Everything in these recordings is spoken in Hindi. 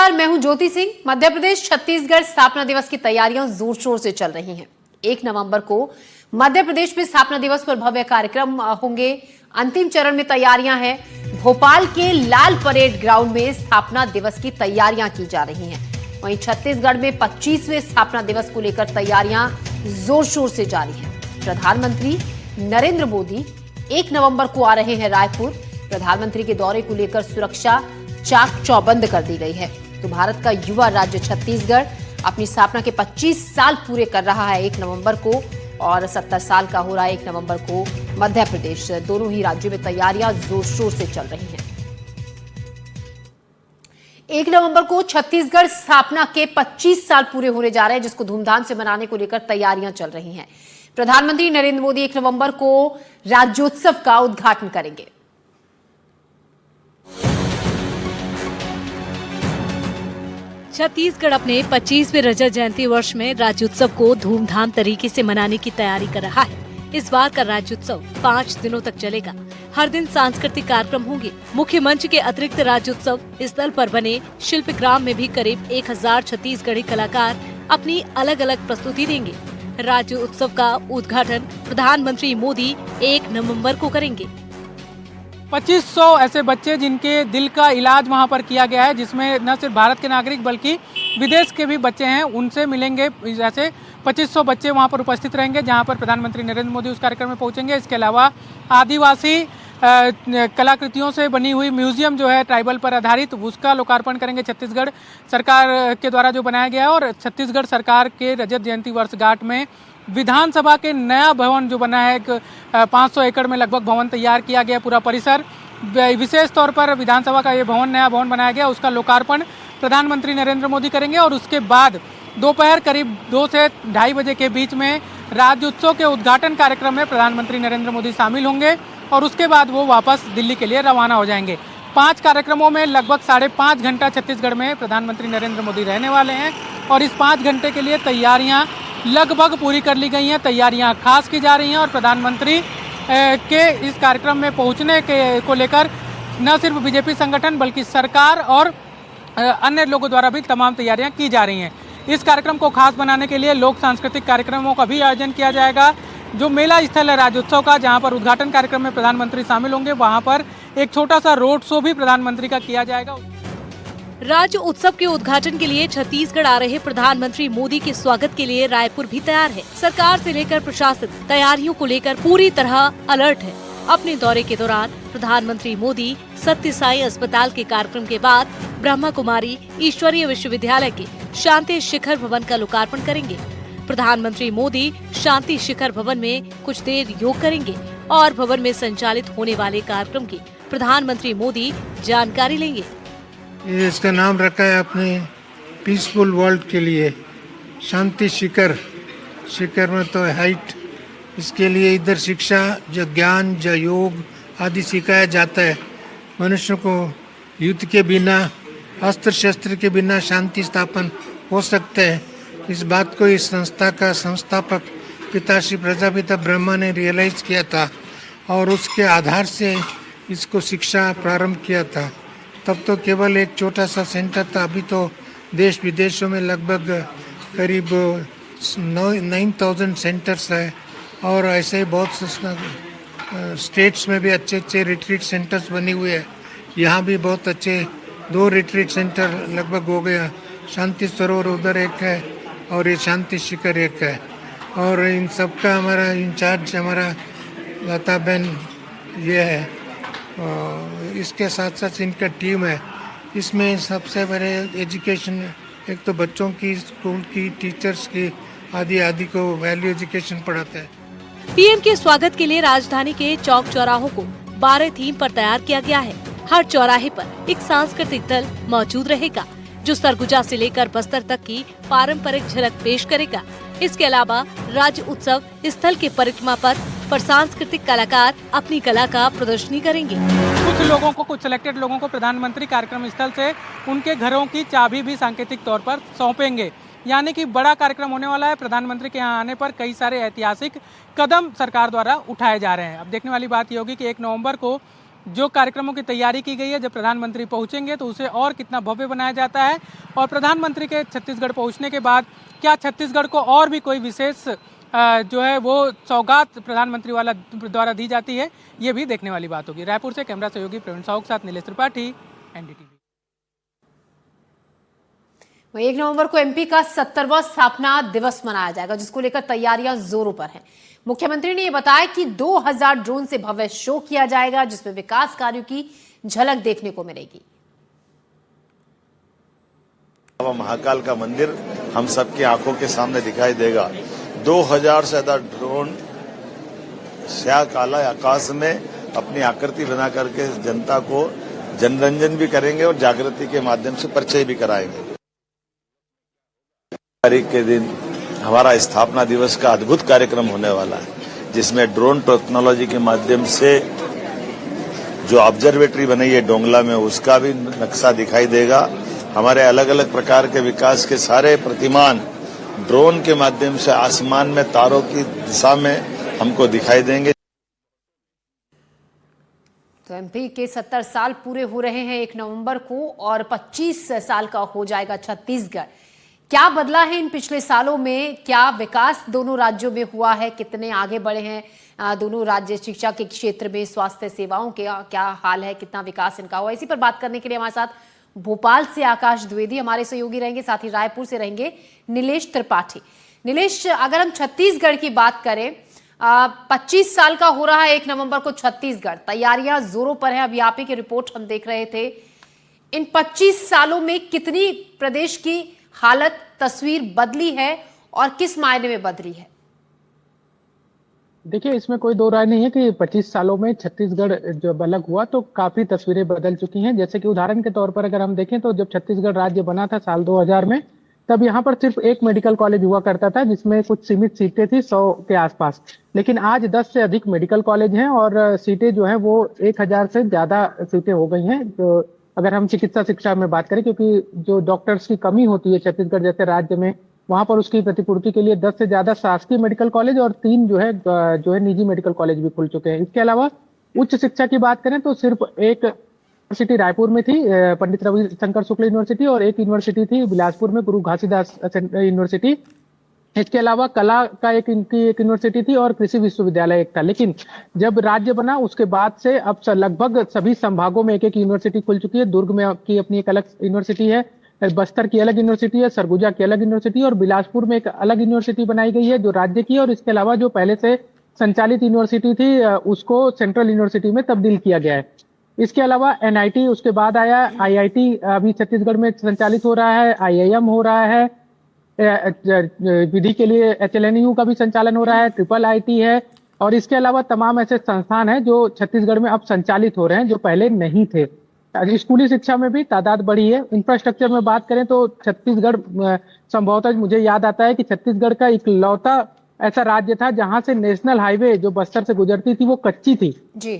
नमस्कार, मैं हूं ज्योति सिंह। मध्य प्रदेश छत्तीसगढ़ स्थापना दिवस की तैयारियां जोर शोर से चल रही हैं। 1 नवंबर को मध्य प्रदेश में स्थापना दिवस पर भव्य कार्यक्रम होंगे। अंतिम चरण में तैयारियां हैं। भोपाल के लाल परेड ग्राउंड में स्थापना दिवस की तैयारियां की जा रही हैं। वहीं छत्तीसगढ़ में 25वें स्थापना दिवस को लेकर तैयारियां जोर शोर से जारी हैं। प्रधानमंत्री नरेंद्र मोदी 1 नवंबर को आ रहे हैं रायपुर। प्रधानमंत्री के दौरे को लेकर सुरक्षा चाक चौबंद कर दी गई है। तो भारत का युवा राज्य छत्तीसगढ़ अपनी स्थापना के 25 साल पूरे कर रहा है 1 नवंबर को, और 70 साल का हो रहा है 1 नवंबर को मध्य प्रदेश। दोनों ही राज्यों में तैयारियां जोर शोर से चल रही हैं। 1 नवंबर को छत्तीसगढ़ स्थापना के 25 साल पूरे होने जा रहे हैं, जिसको धूमधाम से मनाने को लेकर तैयारियां चल रही हैं। प्रधानमंत्री नरेंद्र मोदी 1 नवंबर को राज्योत्सव का उद्घाटन करेंगे। छत्तीसगढ़ अपने 25वें रजत जयंती वर्ष में राज्योत्सव को धूमधाम तरीके से मनाने की तैयारी कर रहा है। इस बार का राज्योत्सव 5 दिनों तक चलेगा। हर दिन सांस्कृतिक कार्यक्रम होंगे। मुख्य मंच के अतिरिक्त राज्योत्सव स्थल पर बने शिल्पग्राम में भी करीब 1000 छत्तीसगढ़ी कलाकार अपनी अलग अलग प्रस्तुति देंगे। राज्य उत्सव का उद्घाटन प्रधानमंत्री मोदी 1 नवंबर को करेंगे। 2500 ऐसे बच्चे जिनके दिल का इलाज वहां पर किया गया है, जिसमें न सिर्फ भारत के नागरिक बल्कि विदेश के भी बच्चे हैं, उनसे मिलेंगे। जैसे 2500 बच्चे वहां पर उपस्थित रहेंगे, जहां पर प्रधानमंत्री नरेंद्र मोदी उस कार्यक्रम में पहुंचेंगे। इसके अलावा आदिवासी कलाकृतियों से बनी हुई म्यूजियम जो है ट्राइबल पर आधारित, उसका लोकार्पण करेंगे। छत्तीसगढ़ सरकार के द्वारा जो बनाया गया है, और छत्तीसगढ़ सरकार के रजत जयंती वर्षगांठ में विधानसभा के नया भवन जो बना है, 500 एकड़ में लगभग भवन तैयार किया गया, पूरा परिसर। विशेष तौर पर विधानसभा का ये भवन, नया भवन बनाया गया, उसका लोकार्पण प्रधानमंत्री नरेंद्र मोदी करेंगे। और उसके बाद दोपहर करीब 2 से 2:30 बजे के बीच में राज्योत्सव के उद्घाटन कार्यक्रम में प्रधानमंत्री नरेंद्र मोदी शामिल होंगे, और उसके बाद वो वापस दिल्ली के लिए रवाना हो जाएंगे। 5 कार्यक्रमों में लगभग 5.5 घंटा छत्तीसगढ़ में प्रधानमंत्री नरेंद्र मोदी रहने वाले हैं, और इस 5 घंटे के लिए तैयारियां लगभग पूरी कर ली गई हैं। तैयारियां खास की जा रही हैं, और प्रधानमंत्री के इस कार्यक्रम में पहुंचने को लेकर न सिर्फ बीजेपी संगठन बल्कि सरकार और अन्य लोगों द्वारा भी तमाम तैयारियां की जा रही हैं। इस कार्यक्रम को खास बनाने के लिए लोक सांस्कृतिक कार्यक्रमों का भी आयोजन किया जाएगा। जो मेला स्थल है राज्योत्सव का, जहां पर उद्घाटन कार्यक्रम में प्रधानमंत्री शामिल होंगे, वहां पर एक छोटा सा रोड शो भी प्रधानमंत्री का किया जाएगा। राज्य उत्सव के उद्घाटन के लिए छत्तीसगढ़ आ रहे प्रधानमंत्री मोदी के स्वागत के लिए रायपुर भी तैयार है। सरकार से लेकर प्रशासन तैयारियों को लेकर पूरी तरह अलर्ट है। अपने दौरे के दौरान प्रधानमंत्री मोदी सत्य साई अस्पताल के कार्यक्रम के बाद ब्रह्मा कुमारी ईश्वरीय विश्वविद्यालय के शांति शिखर भवन का लोकार्पण करेंगे। प्रधानमंत्री मोदी शांति शिखर भवन में कुछ देर योग करेंगे, और भवन में संचालित होने वाले कार्यक्रम की प्रधानमंत्री मोदी जानकारी लेंगे। इसका नाम रखा है अपने पीसफुल वर्ल्ड के लिए, शांति शिखर। शिखर में तो हाइट, इसके लिए इधर शिक्षा, जो ज्ञान, जो योग आदि सिखाया जाता है। मनुष्य को युद्ध के बिना, अस्त्र शस्त्र के बिना शांति स्थापन हो सकता है। इस बात को इस संस्था का संस्थापक पिता श्री प्रजापिता ब्रह्मा ने रियलाइज किया था, और उसके आधार से इसको शिक्षा प्रारंभ किया था। तब तो केवल एक छोटा सा सेंटर था, अभी तो देश विदेशों में लगभग करीब 9000 सेंटर्स है, और ऐसे ही बहुत स्टेट्स में भी अच्छे अच्छे रिट्रीट सेंटर्स बने हुए हैं। यहाँ भी बहुत अच्छे 2 रिट्रीट सेंटर लगभग हो गया। शांति सरोवर उधर एक है, और ये शांति शिखर एक है। और इन सब का हमारा इंचार्ज हमारा लता बहन ये है, इसके साथ साथ इनका टीम है। इसमें सबसे बड़े एजुकेशन, एक तो बच्चों की, स्कूल की, टीचर्स की, आदि आदि को वैल्यू एजुकेशन पढ़ाता है। पीएम के स्वागत के लिए राजधानी के चौक चौराहों को 12 थीम पर तैयार किया गया है। हर चौराहे पर एक सांस्कृतिक दल मौजूद रहेगा, जो सरगुजा से लेकर बस्तर तक की पारंपरिक झलक पेश करेगा। इसके अलावा राज्य उत्सव स्थल के परिक्रमा पथ पर सांस्कृतिक कलाकार अपनी कला का प्रदर्शनी करेंगे। कुछ लोगों को, कुछ सिलेक्टेड लोगों को प्रधानमंत्री कार्यक्रम स्थल से उनके घरों की चाबी भी सांकेतिक तौर पर सौंपेंगे। यानी कि बड़ा कार्यक्रम होने वाला है। प्रधानमंत्री के यहाँ आने पर कई सारे ऐतिहासिक कदम सरकार द्वारा उठाए जा रहे हैं। अब देखने वाली बात ये होगी कि 1 नवंबर को जो कार्यक्रमों की तैयारी की गई है, जब प्रधानमंत्री पहुंचेंगे तो उसे और कितना भव्य बनाया जाता है, और प्रधानमंत्री के छत्तीसगढ़ पहुंचने के बाद क्या छत्तीसगढ़ को और भी कोई विशेष जो है वो सौगात प्रधानमंत्री वाला द्वारा दी जाती है, ये भी देखने वाली बात होगी। रायपुर से कैमरा सहयोगी प्रवीण साहू के साथ नीलेश त्रिपाठी, एनडीटीवी। 1 नवंबर को एमपी का 70वां स्थापना दिवस मनाया जाएगा, जिसको लेकर तैयारियां जोरों पर हैं। मुख्यमंत्री ने यह बताया कि 2000 ड्रोन से भव्य शो किया जाएगा, जिसमें विकास कार्यों की झलक देखने को मिलेगी। महाकाल का मंदिर हम सबकी आंखों के सामने दिखाई देगा। 2000 से ज्यादा ड्रोन स्या काला आकाश में अपनी आकृति बना करके जनता को जनरंजन भी करेंगे और जागृति के माध्यम से परिचय भी कराएंगे। तारीख के दिन हमारा स्थापना दिवस का अद्भुत कार्यक्रम होने वाला है, जिसमें ड्रोन टेक्नोलॉजी के माध्यम से जो ऑब्जर्वेटरी बनी है डोंगला में, उसका भी नक्शा दिखाई देगा। हमारे अलग अलग प्रकार के विकास के सारे प्रतिमान ड्रोन के माध्यम से आसमान में तारों की दिशा में हमको दिखाई देंगे। तो एमपी के 70 साल पूरे हो रहे हैं 1 नवंबर को, और 25 साल का हो जाएगा छत्तीसगढ़। क्या बदला है इन पिछले सालों में? क्या विकास दोनों राज्यों में हुआ है? कितने आगे बढ़े हैं दोनों राज्य शिक्षा के क्षेत्र में? स्वास्थ्य सेवाओं के क्या हाल है? कितना विकास इनका हुआ? इसी पर बात करने के लिए हमारे साथ भोपाल से आकाश द्विवेदी हमारे सहयोगी रहेंगे, साथ ही रायपुर से रहेंगे नीलेश त्रिपाठी। नीलेश, अगर हम छत्तीसगढ़ की बात करें, 25 साल का हो रहा है 1 नवंबर को छत्तीसगढ़, तैयारियां जोरों पर है। अभी आप ही की रिपोर्ट हम देख रहे थे। इन 25 सालों में कितनी प्रदेश की हालत, तस्वीर बदली है और किस मायने में बदली है? देखिए, इसमें कोई दो राय नहीं है कि 25 सालों में छत्तीसगढ़ जब अलग हुआ तो काफी तस्वीरें बदल चुकी हैं। जैसे कि उदाहरण के तौर पर अगर हम देखें तो जब छत्तीसगढ़ राज्य बना था साल 2000 में, तब यहाँ पर सिर्फ एक मेडिकल कॉलेज हुआ करता था, जिसमें कुछ सीमित सीटें थी 100 के आसपास। लेकिन आज 10 से अधिक मेडिकल कॉलेज हैं और सीटें जो है वो 1000 से ज्यादा सीटें हो गई हैं। तो अगर हम चिकित्सा शिक्षा में बात करें, क्योंकि जो डॉक्टर्स की कमी होती है छत्तीसगढ़ जैसे राज्य में, वहां पर उसकी प्रतिपूर्ति के लिए 10 से ज्यादा शासकीय मेडिकल कॉलेज और 3 जो है निजी मेडिकल कॉलेज भी खुल चुके हैं। इसके अलावा उच्च शिक्षा की बात करें तो सिर्फ एक यूनिवर्सिटी रायपुर में थी, पंडित रविशंकर शुक्ल यूनिवर्सिटी, और एक यूनिवर्सिटी थी बिलासपुर में, गुरु घासीदास यूनिवर्सिटी। इसके अलावा कला का एक यूनिवर्सिटी थी और कृषि विश्वविद्यालय एक था। लेकिन जब राज्य बना उसके बाद से अब लगभग सभी संभागों में एक एक यूनिवर्सिटी खुल चुकी है। दुर्ग में की अपनी एक अलग यूनिवर्सिटी है, बस्तर की अलग यूनिवर्सिटी है, सरगुजा की अलग यूनिवर्सिटी, और बिलासपुर में एक अलग यूनिवर्सिटी बनाई गई है जो राज्य की। और इसके अलावा जो पहले से संचालित यूनिवर्सिटी थी उसको सेंट्रल यूनिवर्सिटी में तब्दील किया गया है। इसके अलावा एनआईटी उसके बाद आया, आईआईटी अभी छत्तीसगढ़ में संचालित हो रहा है, आईआईएम हो रहा है, विधि के लिए एचएलएनयू का भी संचालन हो रहा है, ट्रिपल आईटी है, और इसके अलावा तमाम ऐसे संस्थान हैं जो छत्तीसगढ़ में अब संचालित हो रहे हैं जो पहले नहीं थे। स्कूली शिक्षा में भी तादाद बढ़ी है। इंफ्रास्ट्रक्चर में बात करें तो छत्तीसगढ़ संभवतः मुझे याद आता है कि छत्तीसगढ़ का इकलौता ऐसा राज्य था जहां से नेशनल हाईवे जो बस्तर से गुजरती थी वो कच्ची थी जी।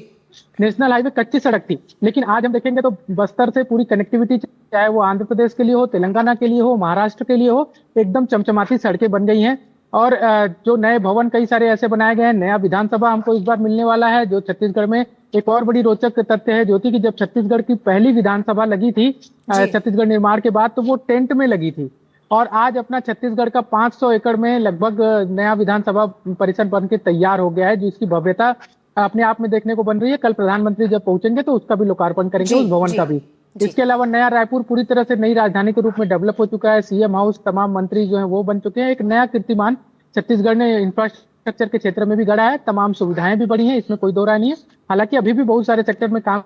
नेशनल हाईवे कच्ची सड़क थी। लेकिन आज हम देखेंगे तो बस्तर से पूरी कनेक्टिविटी, चाहे वो आंध्र प्रदेश के लिए हो, तेलंगाना के लिए हो, महाराष्ट्र के लिए हो, एकदम चमचमाती सड़कें बन गई हैं। और जो नए भवन कई सारे ऐसे बनाए गए हैं। नया विधानसभा हमको इस बार मिलने वाला है, जो छत्तीसगढ़ में एक और बड़ी रोचक तथ्य है ज्योति, कि जब छत्तीसगढ़ की पहली विधानसभा लगी थी छत्तीसगढ़ निर्माण के बाद, तो वो टेंट में लगी थी। और आज अपना छत्तीसगढ़ का 500 एकड़ में लगभग नया विधानसभा परिसर बन के तैयार हो गया है, जिसकी भव्यता अपने आप में देखने को बन रही है। कल प्रधानमंत्री जब पहुंचेंगे तो उसका भी लोकार्पण करेंगे, उस भवन का भी। इसके अलावा नया रायपुर पूरी तरह से नई राजधानी के रूप में डेवलप हो चुका है। सीएम हाउस, तमाम मंत्री जो है वो बन चुके हैं। एक नया कीर्तिमान छत्तीसगढ़ ने इंफ्रास्ट्रक्चर के क्षेत्र में भी गढ़ा है। तमाम सुविधाएं भी बढ़ी हैं, इसमें कोई दो राय नहीं है। हालांकि अभी भी बहुत सारे सेक्टर में काम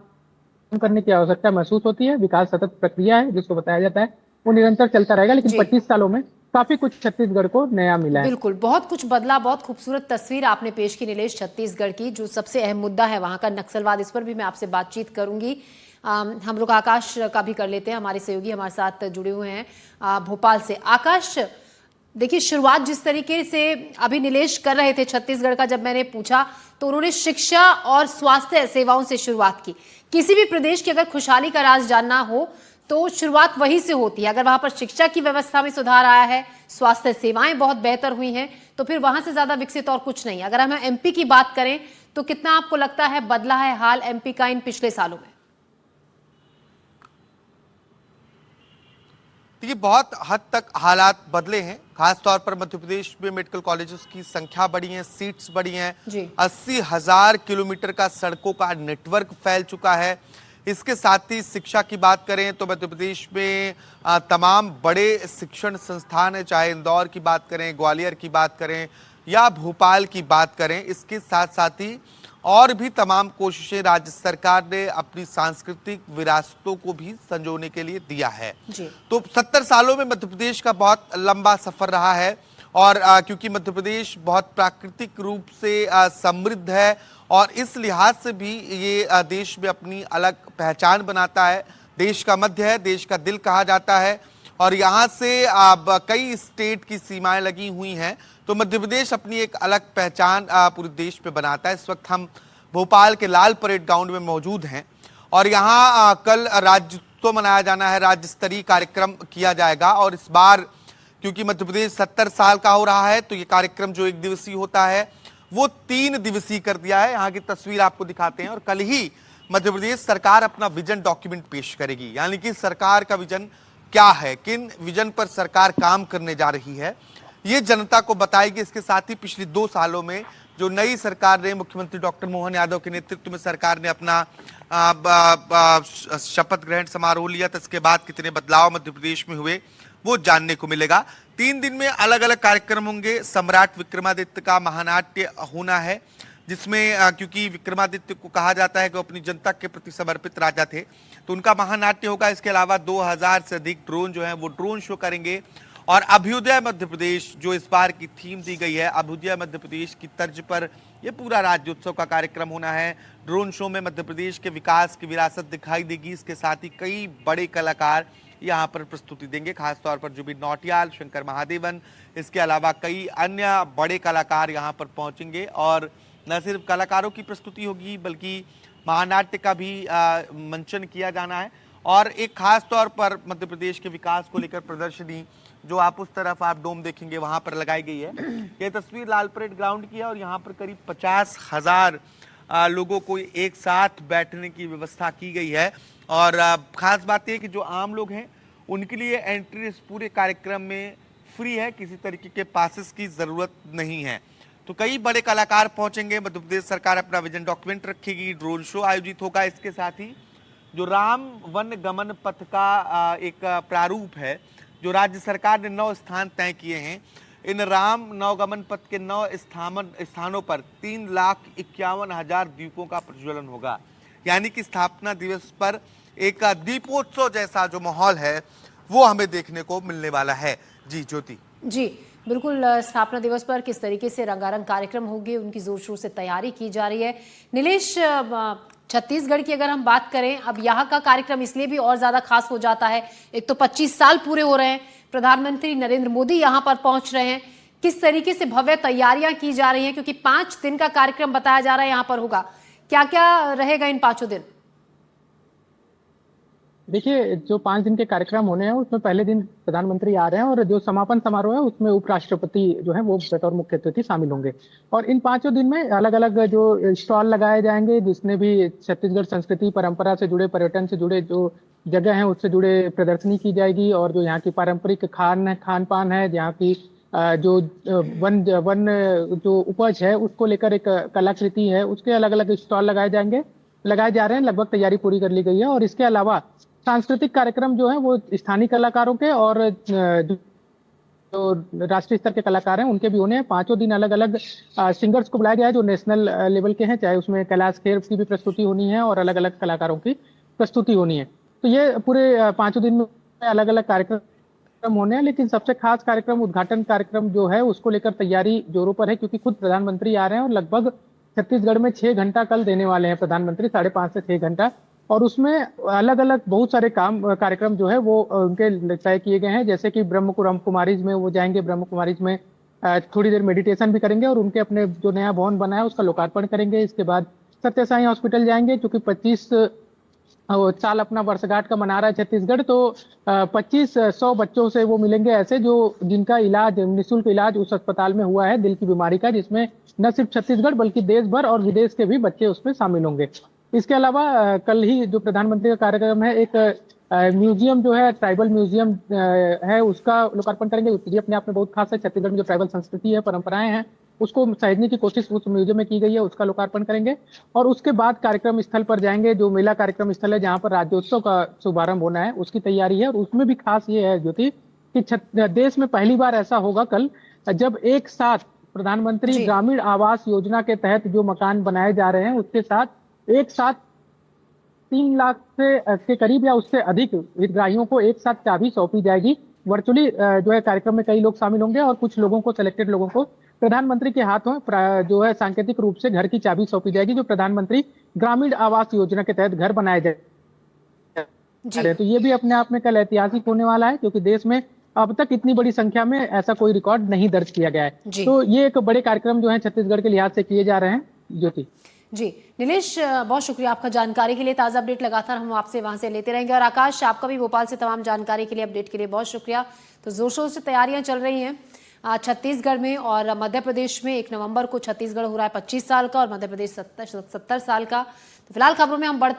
करने की आवश्यकता महसूस होती है। विकास सतत प्रक्रिया है जिसको बताया जाता है, वो निरंतर चलता रहेगा। लेकिन 25 सालों में काफी कुछ छत्तीसगढ़ को नया मिला है। बिल्कुल, बहुत कुछ बदला। बहुत खूबसूरत तस्वीर आपने पेश की नीलेश छत्तीसगढ़ की। जो सबसे अहम मुद्दा है वहां का नक्सलवाद, इस पर भी मैं आपसे बातचीत करूंगी। हम लोग आकाश का भी कर लेते हैं, हमारे सहयोगी हमारे साथ जुड़े हुए हैं भोपाल से। आकाश, देखिए शुरुआत जिस तरीके से अभी नीलेश कर रहे थे छत्तीसगढ़ का, जब मैंने पूछा तो उन्होंने शिक्षा और स्वास्थ्य सेवाओं से शुरुआत की। किसी भी प्रदेश की अगर खुशहाली का राज जानना हो तो शुरुआत वहीं से होती है। अगर वहां पर शिक्षा की व्यवस्था में सुधार आया है, स्वास्थ्य सेवाएं बहुत बेहतर हुई हैं, तो फिर वहां से ज्यादा विकसित और कुछ नहीं। अगर हम एमपी की बात करें तो कितना आपको लगता है बदला है हाल एमपी का इन पिछले सालों में? देखिए, बहुत हद तक हालात बदले हैं। खासतौर पर मध्य प्रदेश में मेडिकल कॉलेजेस की संख्या बढ़ी है, सीट्स बढ़ी हैं। जी। 80,000 किलोमीटर का सड़कों का नेटवर्क फैल चुका है। इसके साथ ही शिक्षा की बात करें तो मध्य प्रदेश में तमाम बड़े शिक्षण संस्थान है, चाहे इंदौर की बात करें, ग्वालियर की बात करें या भोपाल की बात करें। इसके साथ साथ ही और भी तमाम कोशिशें राज्य सरकार ने अपनी सांस्कृतिक विरासतों को भी संजोने के लिए दिया है। जी। तो 70 सालों में मध्य प्रदेश का बहुत लंबा सफर रहा है और क्योंकि मध्य प्रदेश बहुत प्राकृतिक रूप से समृद्ध है और इस लिहाज से भी ये देश में अपनी अलग पहचान बनाता है। देश का मध्य है, देश का दिल कहा जाता है और यहाँ से अब कई स्टेट की सीमाएं लगी हुई हैं, तो मध्य प्रदेश अपनी एक अलग पहचान पूरे देश में बनाता है। इस वक्त हम भोपाल के लाल परेड ग्राउंड में मौजूद हैं और यहाँ कल राज्योत्सव मनाया जाना है, राज्य स्तरीय कार्यक्रम किया जाएगा और इस बार क्योंकि मध्य प्रदेश 70 साल का हो रहा है तो ये कार्यक्रम जो 1 दिवसीय होता है वो 3 दिवसीय कर दिया है। यहाँ की तस्वीर आपको दिखाते हैं और कल ही मध्य प्रदेश सरकार अपना विजन डॉक्यूमेंट पेश करेगी, यानी कि सरकार का विजन क्या है, किन विजन पर सरकार काम करने जा रही है, ये जनता को बताएगी। इसके साथ ही पिछले 2 सालों में जो नई सरकार ने, मुख्यमंत्री डॉक्टर मोहन यादव के नेतृत्व में सरकार ने अपना शपथ ग्रहण समारोह लिया था, इसके बाद कितने बदलाव मध्य प्रदेश में हुए वो जानने को मिलेगा। 3 दिन में अलग अलग कार्यक्रम होंगे। सम्राट विक्रमादित्य का महानाट्य होना है जिसमें क्योंकि विक्रमादित्य को कहा जाता है कि वो अपनी जनता के प्रति समर्पित राजा थे, तो उनका महानाट्य होगा। इसके अलावा 2000 से अधिक ड्रोन जो है वो ड्रोन शो करेंगे और अभ्युदय मध्य प्रदेश जो इस बार की थीम दी गई है, अभ्युदय मध्य प्रदेश की तर्ज पर यह पूरा राज्योत्सव का कार्यक्रम होना है। ड्रोन शो में मध्य प्रदेश के विकास की विरासत दिखाई देगी। इसके साथ ही कई बड़े कलाकार यहाँ पर प्रस्तुति देंगे, खासतौर पर जुबिन नौटियाल, शंकर महादेवन, इसके अलावा कई अन्य बड़े कलाकार यहाँ पर पहुँचेंगे और न सिर्फ कलाकारों की प्रस्तुति होगी बल्कि महानाट्य का भी मंचन किया जाना है। और एक खास तौर पर मध्य प्रदेश के विकास को लेकर प्रदर्शनी जो आप उस तरफ आप डोम देखेंगे वहां पर लगाई गई है। यह तस्वीर लाल परेड ग्राउंड की है और यहाँ पर करीब 50,000 लोगों को एक साथ बैठने की व्यवस्था की गई है। और खास बात यह कि जो आम लोग हैं उनके लिए एंट्री इस पूरे कार्यक्रम में फ्री है, किसी तरीके के पासेस की जरूरत नहीं है। तो कई बड़े कलाकार पहुंचेंगे। मध्य प्रदेश सरकार अपना विजन डॉक्यूमेंट रखेगी, ड्रोन शो आयोजित होगा। इसके साथ ही जो राम वन गमन पथ का एक प्रारूप है, जो राज्य सरकार ने 9 स्थान तय किए हैं, इन राम नवगमन पथ के 9 स्थानों पर 3,51,000 दीपों का प्रज्वलन होगा। यानी कि स्थापना दिवस पर एक दीपोत्सव जैसा जो माहौल है वो हमें देखने को मिलने वाला है। जी ज्योति। जी बिल्कुल, स्थापना दिवस पर किस तरीके से रंगारंग कार्यक्रम होंगे उनकी जोर शोर से तैयारी की जा रही है। नीलेश, छत्तीसगढ़ की अगर हम बात करें, अब यहाँ का कार्यक्रम इसलिए भी और ज्यादा खास हो जाता है, एक तो 25 साल पूरे हो रहे हैं, प्रधानमंत्री नरेंद्र मोदी यहाँ पर पहुंच रहे हैं, किस तरीके से भव्य तैयारियां की जा रही हैं, क्योंकि 5 दिन का कार्यक्रम बताया जा रहा है यहाँ पर होगा, क्या क्या रहेगा इन 5 दिन? देखिए, जो 5 दिन के कार्यक्रम होने हैं उसमें पहले दिन प्रधानमंत्री आ रहे हैं और जो समापन समारोह है उसमें उपराष्ट्रपति जो है वो बतौर मुख्य अतिथि शामिल होंगे। और इन 5 दिन में अलग अलग जो स्टॉल लगाए जाएंगे, जिसने भी छत्तीसगढ़ संस्कृति परंपरा से जुड़े, पर्यटन से जुड़े जो जगह है उससे जुड़े प्रदर्शनी की जाएगी और जो यहाँ की पारंपरिक खान पान है, यहाँ की जो वन जो उपज है उसको लेकर एक कलाकृति है, उसके अलग अलग स्टॉल लगाए जा रहे हैं। लगभग तैयारी पूरी कर ली गई है। और इसके अलावा सांस्कृतिक कार्यक्रम जो है वो स्थानीय कलाकारों के और जो राष्ट्रीय स्तर के कलाकार हैं उनके भी होने हैं। 5 दिन अलग अलग सिंगर्स को बुलाया गया है जो नेशनल लेवल के हैं, चाहे उसमें कैलाश खेर की भी प्रस्तुति होनी है और अलग अलग कलाकारों की प्रस्तुति होनी है। तो ये पूरे 5 दिन में अलग अलग कार्यक्रम होने हैं। लेकिन सबसे खास कार्यक्रम, उद्घाटन कार्यक्रम जो है उसको लेकर तैयारी जोरों पर है, क्योंकि खुद प्रधानमंत्री आ रहे हैं और लगभग छत्तीसगढ़ में 6 घंटा कल देने वाले हैं प्रधानमंत्री, 5.5 से 6 घंटा। और उसमें अलग अलग बहुत सारे कार्यक्रम जो है वो उनके तय किए गए हैं, जैसे कि ब्रह्म कुमारीज में वो जाएंगे, ब्रह्म कुमारीज में थोड़ी देर मेडिटेशन भी करेंगे और उनके अपने जो नया भवन बना है उसका लोकार्पण करेंगे। इसके बाद सत्य साई हॉस्पिटल जाएंगे, क्योंकि 25 वो साल अपना वर्षगांठ का मना रहा है छत्तीसगढ़, तो 2500 बच्चों से वो मिलेंगे ऐसे जो जिनका इलाज, निःशुल्क इलाज उस अस्पताल में हुआ है दिल की बीमारी का, जिसमें न सिर्फ छत्तीसगढ़ बल्कि देश भर और विदेश के भी बच्चे उसमें शामिल होंगे। इसके अलावा कल ही जो प्रधानमंत्री का कार्यक्रम है, एक म्यूजियम जो है, ट्राइबल म्यूजियम है, उसका लोकार्पण करेंगे। ये अपने आप में बहुत खास है। छत्तीसगढ़ में जो ट्राइबल संस्कृति है, परंपराएं हैं, उसको सहेजने की कोशिश उस म्यूजियम में की गई है, उसका लोकार्पण करेंगे। और उसके बाद कार्यक्रम स्थल पर जाएंगे, जो मेला कार्यक्रम स्थल है जहां पर राज्योत्सव का शुभारंभ होना है, उसकी तैयारी है। और उसमें भी खास ये है ज्योति कि देश में पहली बार ऐसा होगा कल, जब एक साथ प्रधानमंत्री जी। ग्रामीण आवास योजना के तहत जो मकान बनाए जा रहे हैं, उसके साथ एक साथ 3 लाख से के करीब या उससे अधिक हितग्राहियों को एक साथ चाबी सौंपी जाएगी। वर्चुअली जो है कार्यक्रम में कई लोग शामिल होंगे और कुछ लोगों को, सिलेक्टेड लोगों को प्रधानमंत्री के हाथों जो है सांकेतिक रूप से घर की चाबी सौंपी जाएगी, जो प्रधानमंत्री ग्रामीण आवास योजना के तहत घर बनाए जाए। तो ये भी अपने आप में कल ऐतिहासिक होने वाला है, क्योंकि देश में अब तक इतनी बड़ी संख्या में ऐसा कोई रिकॉर्ड नहीं दर्ज किया गया है। जी। तो ये एक बड़े कार्यक्रम जो है छत्तीसगढ़ के लिहाज से किए जा रहे हैं ज्योति। जी नीलेश, बहुत शुक्रिया आपका जानकारी के लिए। ताज़ा अपडेट लगातार हम आपसे वहां से लेते रहेंगे। और आकाश, आपका भी भोपाल से तमाम जानकारी के लिए, अपडेट के लिए बहुत शुक्रिया। तो जोर शोर से तैयारियां चल रही हैं छत्तीसगढ़ में और मध्य प्रदेश में। 1 नवंबर को छत्तीसगढ़ हो रहा है 25 साल का और मध्य प्रदेश 70 साल का। तो फिलहाल खबरों में हम बढ़ते